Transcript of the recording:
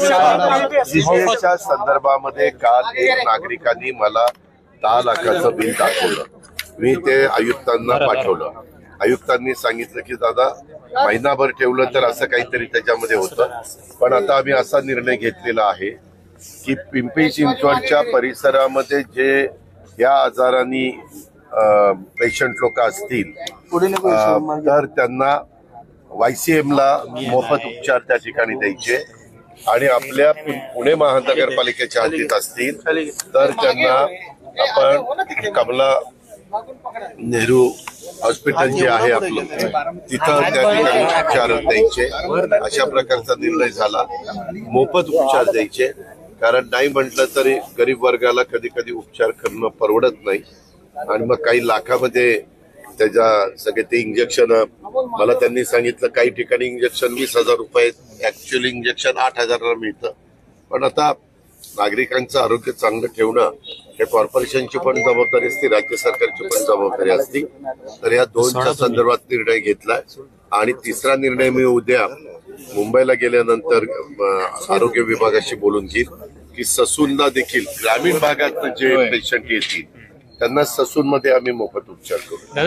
सीबीआयच्या संदर्भामध्ये काल एक नागरिकांनी मला 10 लाखाचं बिल दाखवलं. मी ते आयुक्तांना पाठवलं. आयुक्तांनी सांगितलं की दादा महिनाभर ठेवलं तर असं काहीतरी त्याच्यामध्ये होतं. पण आता आम्ही असा निर्णय घेतलेला आहे की पिंपरी चिंचवडच्या परिसरामध्ये जे या आजारांनी पेशंट लोक असतील तर त्यांना YCM ला मोफत उपचार त्या ठिकाणी द्यायचे आणि आपल्या पुणे महानगरपालिकेच्या हद्दीत असतील तर त्यांना आपण कमला नेहरू हॉस्पिटल जे आहे आपलं तिथं त्या ठिकाणी उपचार द्यायचे. अशा प्रकारचा निर्णय झाला. मोफत उपचार द्यायचे, कारण नाही म्हटलं तरी गरीब वर्गाला कधी कधी उपचार करणं परवडत नाही आणि मग काही लाखामध्ये त्याच्या सगळे ते इंजेक्शन. मला त्यांनी सांगितलं काही ठिकाणी इंजेक्शन 20,000 रुपये, ऍक्च्युअली इंजेक्शन 8,000ला मिळतं. पण आता नागरिकांचं आरोग्य चांगलं ठेवणं हे कॉर्पोरेशनची पण जबाबदारी असते, राज्य सरकारची पण जबाबदारी असते. तर या दोनच्या संदर्भात निर्णय घेतलाय आणि तिसरा निर्णय मी उद्या मुंबईला गेल्यानंतर आरोग्य विभागाशी बोलून घेईल की ससूनला देखील ग्रामीण भागात जे पेशंट येतील त्यांना ससूनमध्ये आम्ही मोफत उपचार करू.